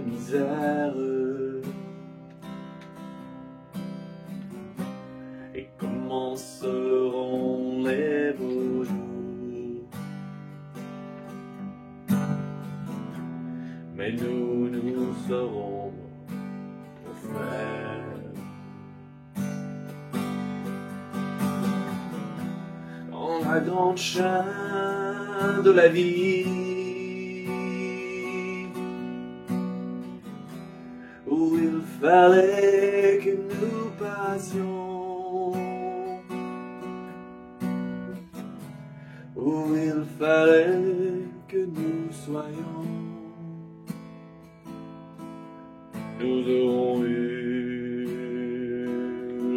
misère. Et comment seront les beaux jours? Mais nous saurons pour faire. Dans la grande chaîne de la vie, où il fallait que nous passions, où il fallait que nous soyons, nous aurons eu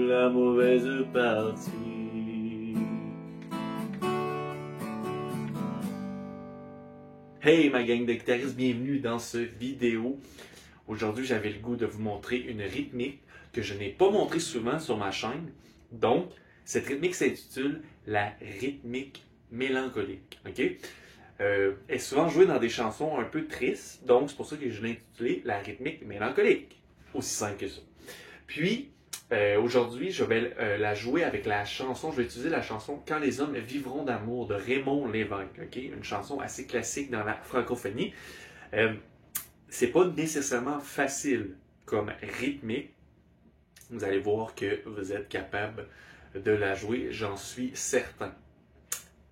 la mauvaise partie. Hey ma gang de guitaristes, bienvenue dans cette vidéo. Aujourd'hui, j'avais le goût de vous montrer une rythmique que je n'ai pas montrée souvent sur ma chaîne. Donc, cette rythmique s'intitule la rythmique mélancolique. Ok? Elle est souvent jouée dans des chansons un peu tristes, donc c'est pour ça que je l'ai intitulée la rythmique mélancolique. Aussi simple que ça. Puis, aujourd'hui, je vais la jouer avec la chanson, je vais utiliser la chanson Quand les hommes vivront d'amour de Raymond Lévesque. Okay? Une chanson assez classique dans la francophonie. C'est pas nécessairement facile comme rythmique. Vous allez voir que vous êtes capable de la jouer, j'en suis certain.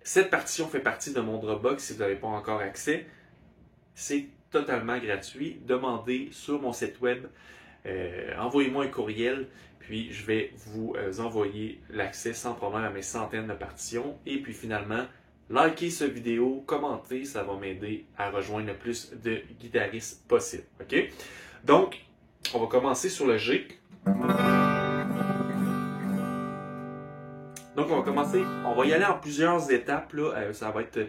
Cette partition fait partie de mon Dropbox si vous n'avez pas encore accès. C'est totalement gratuit. Demandez sur mon site web. Envoyez-moi un courriel, puis je vais vous envoyer l'accès sans problème à mes centaines de partitions. Et puis finalement, likez cette vidéo, commentez, ça va m'aider à rejoindre le plus de guitaristes possible. Ok? Donc, on va commencer sur le G. Donc, on va y aller en plusieurs étapes. Là. Ça va être...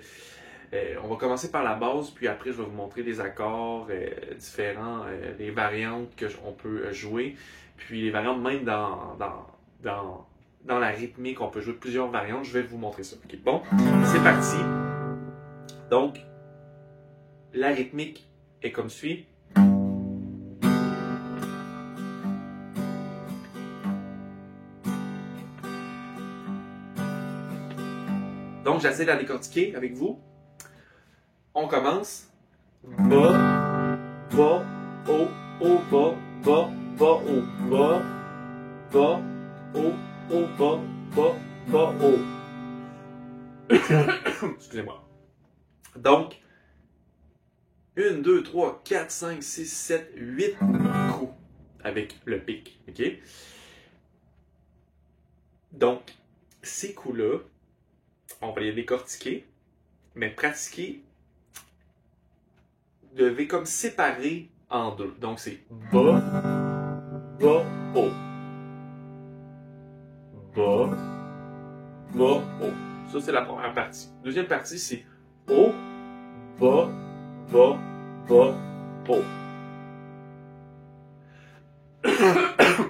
on va commencer par la base, puis après je vais vous montrer des accords différents, les variantes qu'on peut jouer, puis les variantes même dans la rythmique, on peut jouer plusieurs variantes, je vais vous montrer ça. Okay, bon, c'est parti. Donc, la rythmique est comme suit. Donc, j'essaie de la décortiquer avec vous. On commence. Bas, bas, haut, haut, bas, bas, bas, haut, bas, bas, haut, haut, bas, bas, bas, haut. Excusez-moi. Donc, 1, 2, 3, 4, 5, 6, 7, 8 coups avec le pic. OK? Donc, ces coups-là, on va les décortiquer, mais pratiquer. Vous devez comme séparer en deux. Donc, c'est bas, bas, haut. Bas, bas, haut. Ça, c'est la première partie. Deuxième partie, c'est haut, bas, bas, bas, haut.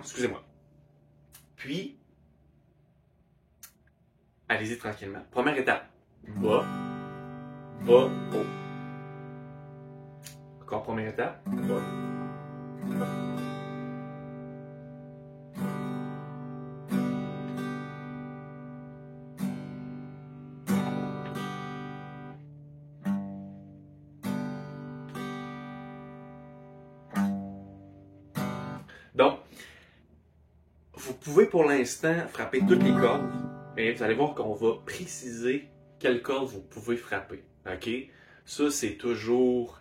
Excusez-moi. Puis, allez-y tranquillement. Première étape. Bas, bas, haut. Encore première étape. Bas. Donc, vous pouvez pour l'instant frapper toutes les cordes, mais vous allez voir qu'on va préciser quelles cordes vous pouvez frapper. OK? Ça, c'est toujours...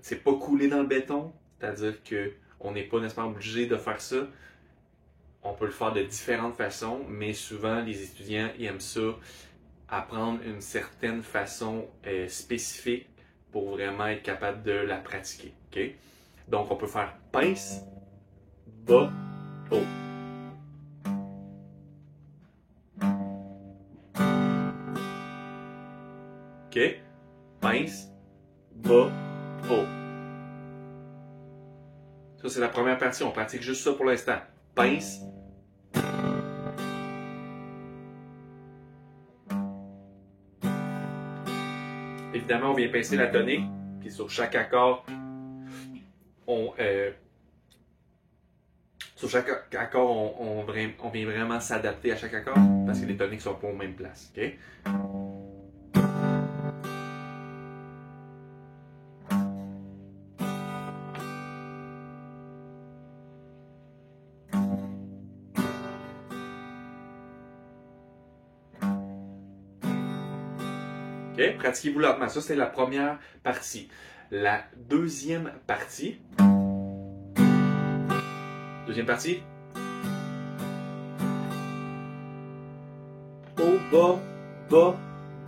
c'est pas coulé dans le béton, c'est-à-dire qu'on n'est pas nécessairement obligé de faire ça. On peut le faire de différentes façons, mais souvent les étudiants ils aiment ça, apprendre une certaine façon spécifique pour vraiment être capable de la pratiquer. Okay? Donc on peut faire pince, bas, haut. OK? Pince, bas, haut. Ça, c'est la première partie. On pratique juste ça pour l'instant. Pince. Évidemment, on vient pincer la tonique. Puis sur chaque accord, sur chaque accord, on vient vraiment s'adapter à chaque accord parce que les toniques sont pas aux mêmes places. OK? OK? Pratiquez-vous lentement. Ça, c'est la première partie. La deuxième partie. Deuxième partie. Haut, bas, bas,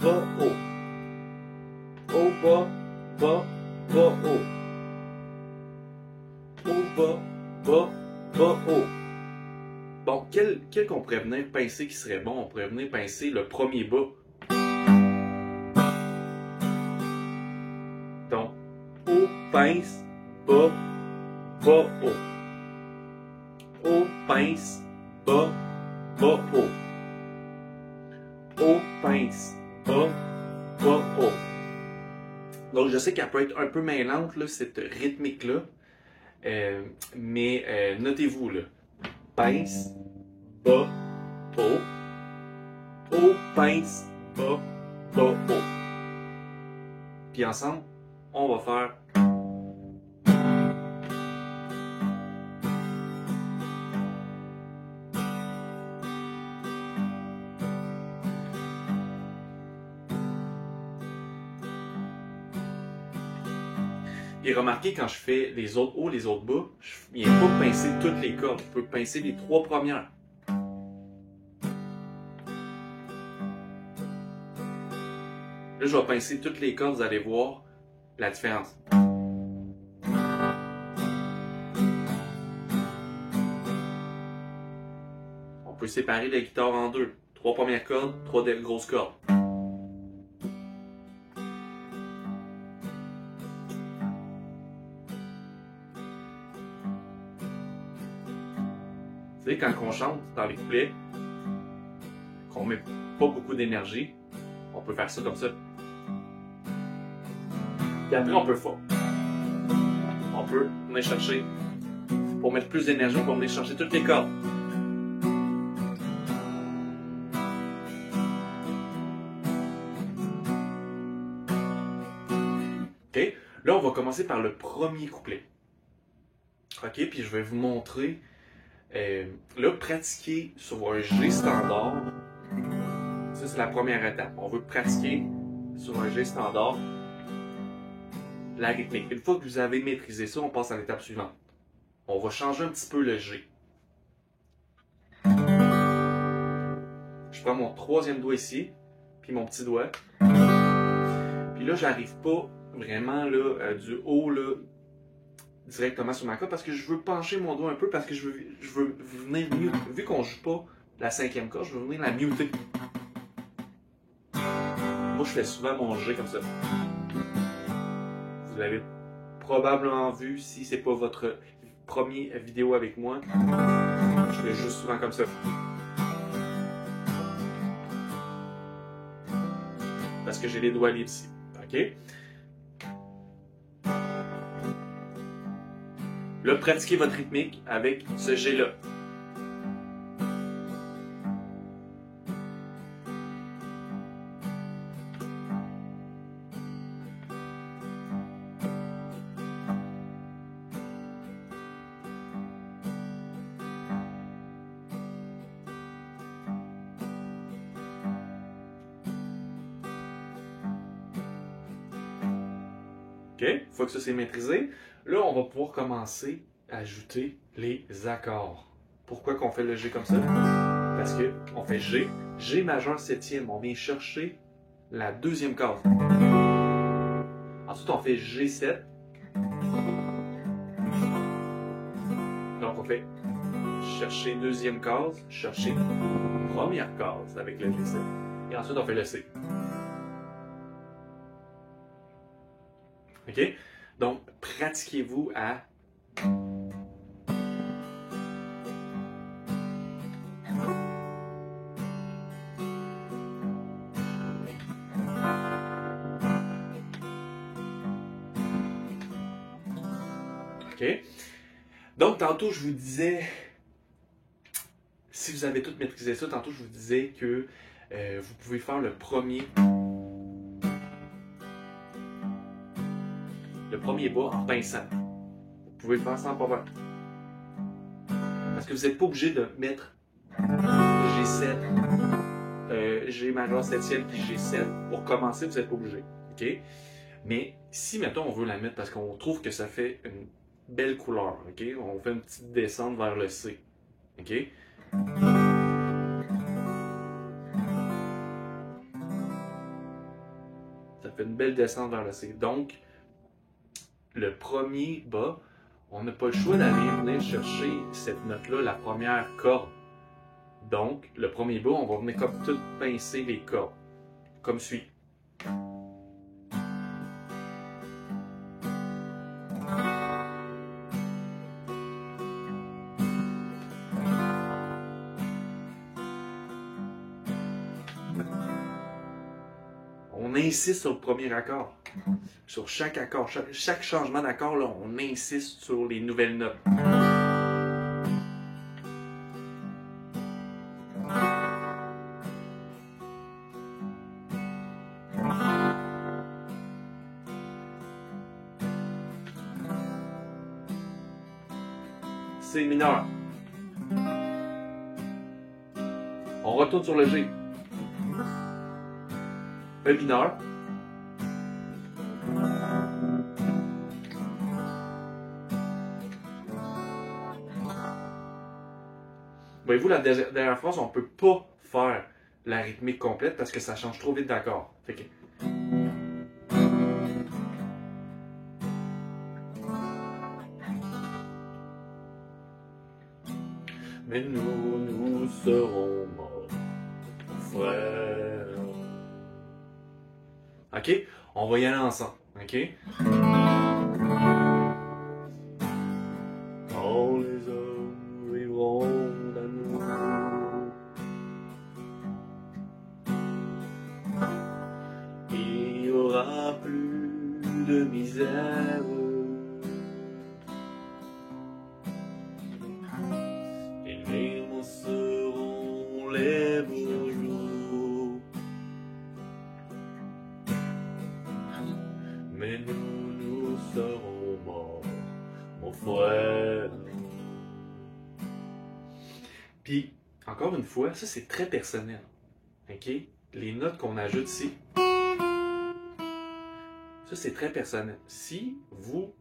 bas, haut. Haut, bas, bas, bas, haut. Haut, bas, bas, bas, haut. Bon, quel qu'on pourrait venir pincer qui serait bon? On pourrait venir pincer le premier bas. Donc, haut, pince, bas, bas, haut. Haut, pince, bas, bas, haut. Haut, pince, bas, bas, haut. Donc, je sais qu'elle peut être un peu mêlante, là, cette rythmique-là. Mais notez-vous, là. Pince, bas, haut. Haut, pince, bas, bas, haut. Puis ensemble, on va faire. Et remarquez, quand je fais les autres hauts, les autres bas, je ne viens pas pincer toutes les cordes. Je peux pincer les trois premières. Là, je vais pincer toutes les cordes, vous allez voir la différence. On peut séparer la guitare en deux. Trois premières cordes, trois grosses cordes. Vous savez, quand on chante dans les couplets, qu'on met pas beaucoup d'énergie, on peut faire ça comme ça. Puis après, on peut venir chercher, pour mettre plus d'énergie, on peut venir chercher toutes les cordes. OK? Là, on va commencer par le premier couplet. OK? Puis je vais vous montrer. Là, pratiquer sur un G standard. Ça, c'est la première étape. On veut pratiquer sur un G standard la rythmique. Une fois que vous avez maîtrisé ça, on passe à l'étape suivante. On va changer un petit peu le G. Je prends mon troisième doigt ici, puis mon petit doigt. Puis là, j'arrive pas vraiment là, du haut là, directement sur ma corde parce que je veux pencher mon doigt un peu parce que je veux venir mieux. Vu qu'on joue pas la cinquième corde, je veux venir la muter. Moi, je fais souvent mon G comme ça. Vous l'avez probablement vu si c'est pas votre première vidéo avec moi. Je fais juste souvent comme ça. Parce que j'ai les doigts libres ici. OK? Là, pratiquez votre rythmique avec ce G-là. OK? Une fois que ça c'est maîtrisé, là, on va pouvoir commencer à ajouter les accords. Pourquoi qu'on fait le G comme ça? Parce qu'on fait G, G majeur septième. On vient chercher la deuxième corde. Ensuite, on fait G7. Donc, on fait chercher deuxième case, chercher première case avec le G7. Et ensuite, on fait le C. OK? Donc, pratiquez-vous à OK? Donc, tantôt, je vous disais, si vous avez tout maîtrisé ça, tantôt, je vous disais que vous pouvez faire le premier bas en pinçant. Vous pouvez le faire sans problème. Parce que vous n'êtes pas obligé de mettre G7, G majeur 7e puis G7. Pour commencer, vous n'êtes pas obligé. OK? Mais si, mettons, on veut la mettre parce qu'on trouve que ça fait une belle couleur, OK? On fait une petite descente vers le C. OK? Ça fait une belle descente vers le C. Donc, le premier bas, on n'a pas le choix d'aller venir chercher cette note-là, la première corde. Donc, le premier bas, on va venir comme tout pincer les cordes. Comme suit. On insiste sur le premier accord. Sur chaque accord, chaque changement d'accord, là, on insiste sur les nouvelles notes. C mineur. On retourne sur le G. E mineur. Voyez-vous, la dernière phrase, on ne peut pas faire la rythmique complète parce que ça change trop vite d'accord. Fait que... Mais nous serons morts, frères. OK? On va y aller ensemble. OK? Quand les hommes vivront d'amour, il n'y aura plus de misère. Et nous serons les beaux jours. Mais nous serons morts, mon frère. Puis, encore une fois, ça c'est très personnel. OK? Les notes qu'on ajoute ici, ça c'est très personnel. Si vous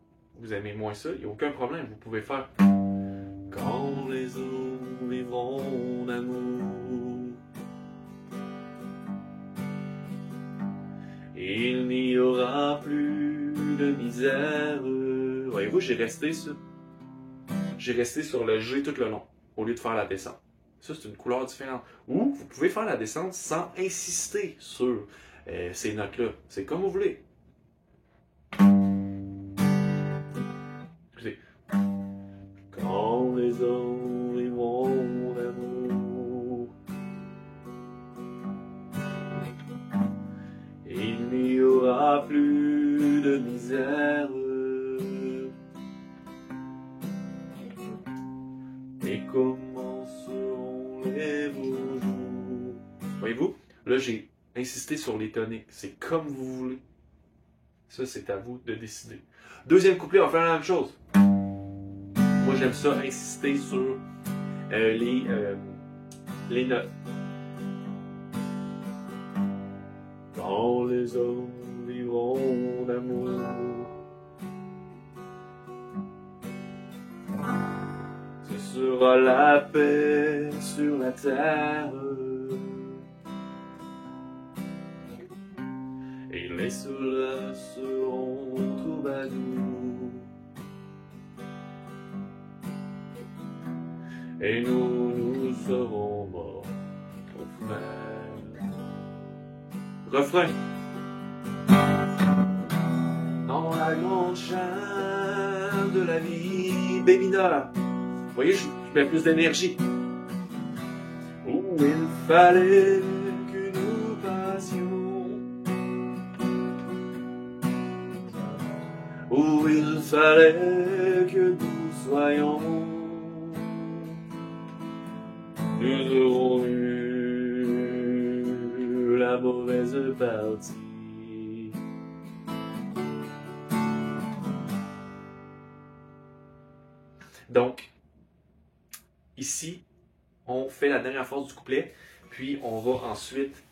aimez moins ça, il n'y a aucun problème. Vous pouvez faire quand les hommes vivront d'amour, il n'y aura plus de misère. Voyez-vous, j'ai resté sur le G tout le long, au lieu de faire la descente. Ça, c'est une couleur différente. Ou vous pouvez faire la descente sans insister sur ces notes-là. C'est comme vous voulez. Écoutez. Quand les hommes vivront d'amour, il n'y aura plus de misère. Et comment seront les beaux jours? Voyez-vous, là j'ai insisté sur les toniques. C'est comme vous voulez. Ça, c'est à vous de décider. Deuxième couplet, on va faire la même chose. Moi, j'aime ça, insister sur les notes. Quand les hommes vivront d'amour, ce sera la paix sur la terre. Et les soldats seront troubadours. Et nous serons morts, mon frère. Refrain. Dans la grande chaîne de la vie, Bé mineur. Vous voyez, je mets plus d'énergie. Où il fallait que nous passions. où il fallait que nous soyons. Nous aurons eu la mauvaise partie. Donc, ici, on fait la dernière phrase du couplet, puis on va ensuite,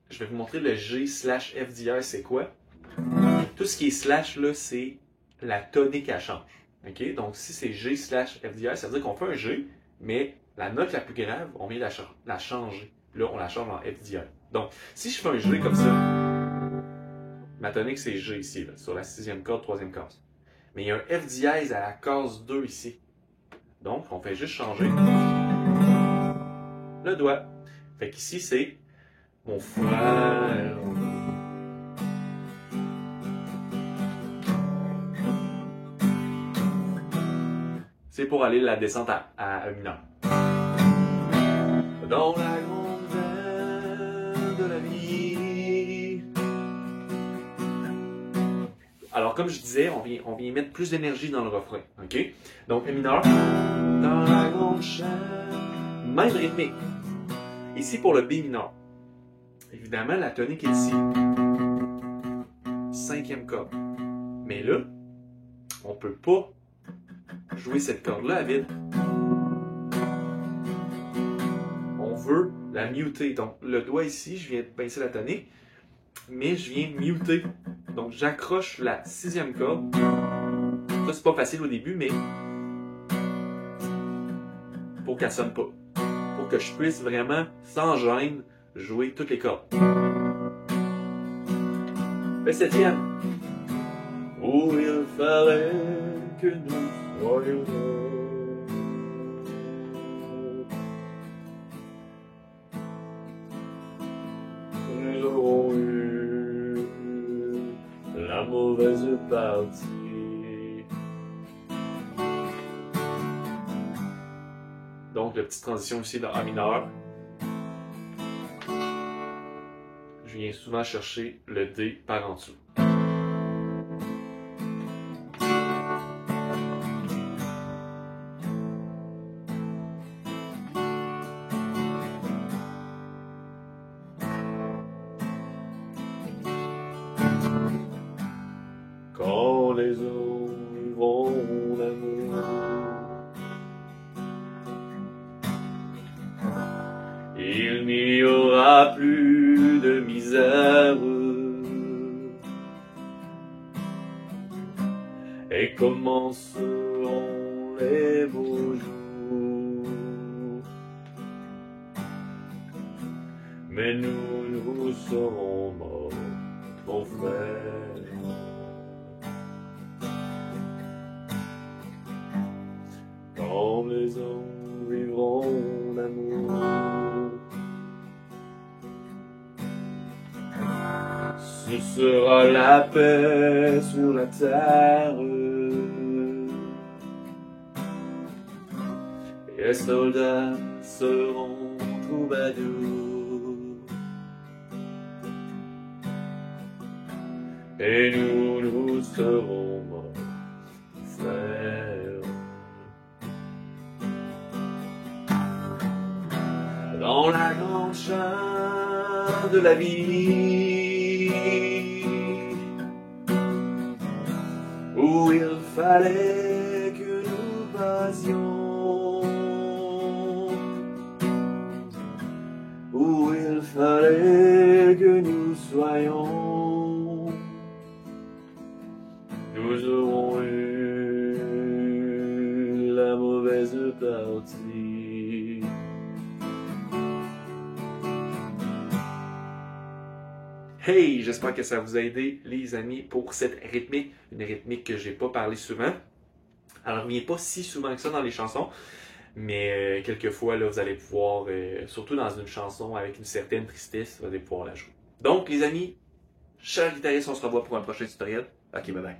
je vais vous montrer le G slash F d'hier, c'est quoi. Tout ce qui est slash, là, c'est la tonique à change. Okay? Donc, si c'est G slash F d'hier, ça veut dire qu'on fait un G, mais la note la plus grave, on vient la changer. Là, on la change en F d'hier. Donc, si je fais un G comme ça, ma tonique, c'est G ici, là, sur la 6e corde, 3e case. Mais il y a un F dièse à la case 2 ici. Donc, on fait juste changer le doigt. Fait qu'ici, c'est mon frère. C'est pour aller la descente à mineur. Dans la grande veine de la vie. Alors, comme je disais, on vient mettre plus d'énergie dans le refrain. OK? Donc, Mi mineur. Dans la grande chaîne. Même rythmique. Ici, pour le B mineur. Évidemment, la tonique est ici. 5e corde. Mais là, on peut pas jouer cette corde-là à vide. On veut la muter. Donc, le doigt ici, je viens pincer la tonique, mais je viens muter. Donc, j'accroche la 6e corde. Ça, c'est pas facile au début, mais pour qu'elle sonne pas. Pour que je puisse vraiment, sans gêne, jouer toutes les cordes. Le 7e. Où il fallait que nous soyons. Nous aurons eu la mauvaise partie. Donc, la petite transition ici dans A mineur. Je viens souvent chercher le D par en dessous. Quand les eaux vont d'amour, il n'y aura plus de misère. Et commenceront les beaux jours. Mais nous serons morts, mon frère. Quand les hommes vivront d'amour, ce sera la paix sur la terre. Et les soldats seront troubadours. Et nous serons morts, frères. Dans la grande chaîne de la vie, où il fallait que nous passions, où il fallait que nous soyons, nous aurons eu la mauvaise partie. Hey, j'espère que ça vous a aidé, les amis, pour cette rythmique. Une rythmique que j'ai pas parlé souvent. Alors, il n'y a pas si souvent que ça dans les chansons, mais quelquefois, là, vous allez pouvoir, surtout dans une chanson avec une certaine tristesse, vous allez pouvoir la jouer. Donc, les amis, chers guitaristes, on se revoit pour un prochain tutoriel. Ok, bye bye.